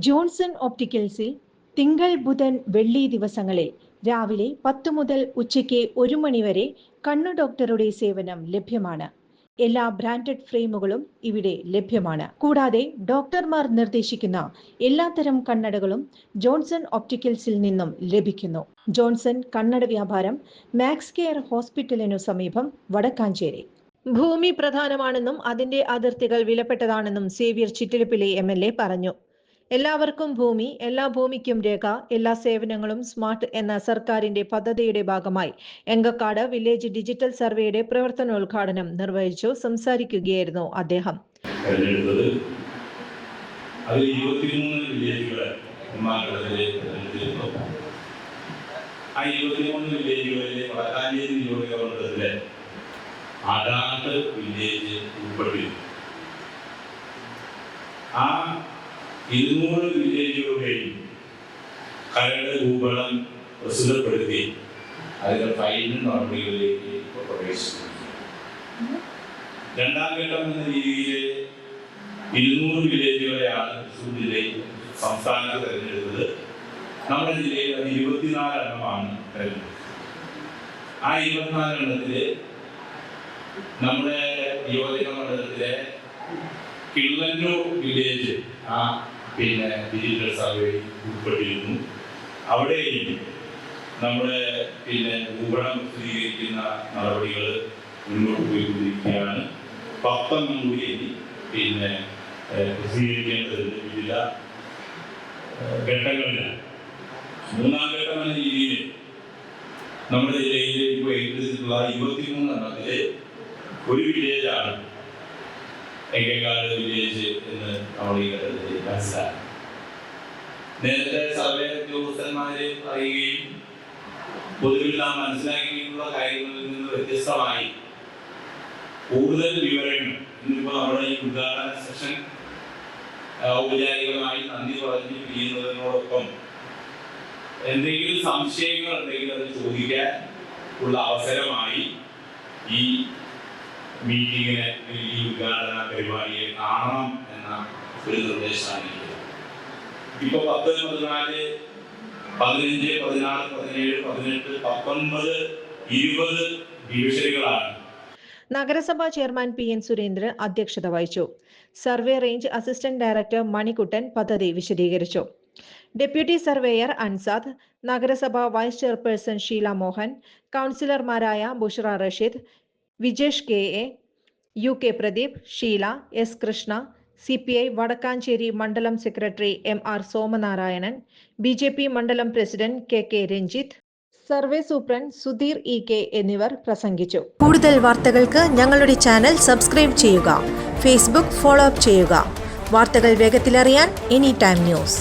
Johnson ഒപ്റ്റിക്കൽസിൽ തിങ്കൾ ബുധൻ വെള്ളി ദിവസങ്ങളിൽ രാവിലെ 10 മുതൽ ഉച്ചയ്ക്ക് 1 മണി വരെ കണ്ണു ഡോക്ടറുടെ സേവനം ലഭ്യമാണ്. എല്ലാ ബ്രാൻഡഡ് ഫ്രെയിമുകളും ഇവിടെ ലഭ്യമാണ്. കൂടാതെ ഡോക്ടർമാർ നിർദ്ദേശിക്കുന്ന എല്ലാത്തരം കണ്ണടകളും ജോൺസൺ ഒപ്റ്റിക്കൽസിൽ നിന്നും ലഭിക്കുന്നു. ജോൺസൺ കണ്ണട വ്യാപാരം മാക്സ് കെയർ ഹോസ്പിറ്റലിനു സമീപം, വടക്കാഞ്ചേരി. ഭൂമി പ്രധാനമാണെന്നും അതിന്റെ അതിർത്തികൾ വിലപ്പെട്ടതാണെന്നും സേവ്യർ ചിറ്റിലപ്പിള്ളി MLA പറഞ്ഞു. എല്ലാവർക്കും ഭൂമി, എല്ലാ ഭൂമിക്കും രേഖ, എല്ലാ സേവനങ്ങളും സ്മാർട്ട് എന്ന സർക്കാരിന്റെ പദ്ധതിയുടെ ഭാഗമായി എങ്കക്കാട് വില്ലേജ് ഡിജിറ്റൽ സർവേയുടെ പ്രവർത്തനോദ്ഘാടനം നിർവഹിച്ചു സംസാരിക്കുകയായിരുന്നു അദ്ദേഹം. ആ 200 വില്ലേജുകളുടെയും കരട് ഭൂപടം പ്രസ്തുതപ്പെടുത്തി അതിന്റെ ഫൈനൽ നടപടികളിലേക്ക് പ്രവേശിച്ചു. രണ്ടാം ഘട്ടം എന്ന രീതിയിൽ 200 വില്ലേജുകളെയാണ് തൃശ്ശൂർ ജില്ലയിൽ സംസ്ഥാനത്ത് തെരഞ്ഞെടുത്തത്. നമ്മുടെ ജില്ലയിൽ അത് 24 എണ്ണമാണ് തെരഞ്ഞെടുത്തത്. ആ 24 എണ്ണത്തില് നമ്മുടെ നിയോജക മണ്ഡലത്തിലെ കിള്ളന്നൂർ വില്ലേജ് ഡിജിറ്റൽ സർവേ ഉൾപ്പെട്ടിരുന്നു. അവിടെയും നമ്മുടെ ഭൂപടം സ്ഥിരീകരിക്കുന്ന നടപടികൾ മുന്നോട്ട് പോയിക്കൊണ്ടിരിക്കുകയാണ്. 10 കൂടി പ്രസിദ്ധീകരിക്കേണ്ടതുണ്ട് വിവിധ ഘട്ടങ്ങളിലാണ്. മൂന്നാം ഘട്ടം എന്ന രീതിയിൽ നമ്മുടെ ജില്ലയിൽ ഇപ്പോൾ ഏറ്റെടുത്തിട്ടുള്ള 23 എണ്ണത്തില് ഒരു വില്ലേജാണ് എങ്കക്കാട് വില്ലേജ് എന്ന് നമ്മൾ ഈ ഘട്ടത്തിൽ മനസ്സിലാക്കി. നേരത്തെ സർവേ ഉദ്യോഗസ്ഥന്മാരെ പറയുകയും പൊതുവിൽ നാം മനസ്സിലാക്കിയിട്ടുള്ള കാര്യങ്ങളിൽ നിന്ന് വ്യത്യസ്തമായി കൂടുതൽ വിവരങ്ങൾ ഇന്നിപ്പോൾ നമ്മുടെ ഈ ഉദ്ഘാടന സെഷൻ ഔപചാരികമായി നന്ദി പറഞ്ഞു ചെയ്യുന്നതിനോടൊപ്പം എന്തെങ്കിലും സംശയങ്ങൾ ഉണ്ടെങ്കിൽ അത് ചോദിക്കാൻ ഉള്ള അവസരമായി ഈ മീറ്റിങ്ങിനെ, ഈ ഉദ്ഘാടന പരിപാടിയെ കാണണം എന്ന ഒരു നിർദ്ദേശമാണ്. ഇപ്പൊ 10, 14, 15, 16, 17, 18, 19, 20 ഡിവിഷനുകളാണ്. നഗരസഭാ ചെയർമാൻ PN സുരേന്ദ്രൻ അധ്യക്ഷത വഹിച്ചു. Survey range assistant director Manikuttan പദ്ധതി വിശദീകരിച്ചു. ഡെപ്യൂട്ടി സർവേയർ അൻസാദ്, നഗരസഭ വൈസ് ചെയർപേഴ്സൺ ഷീല മോഹൻ, കൗൺസിലർമാരായ Bushra Rasheed, Vijesh KA, UK Pradeep, Sheela, S Krishna, CPI Vadakkanchery മണ്ഡലം സെക്രട്ടറി MR സോമനാരായണൻ, BJP മണ്ഡലം president KK Ranjith, survey superintendent Sudheer EK എന്നിവർ പ്രസംഗിച്ചു. കൂടുതൽ വാർത്തകൾക്ക് ഞങ്ങളുടെ ചാനൽ സബ്സ്ക്രൈബ് ചെയ്യുക. ഫേസ്ബുക്ക് ഫോളോ അപ്പ് ചെയ്യുക. വാർത്തകൾ വേഗത്തിലറിയാൻ Anytime News.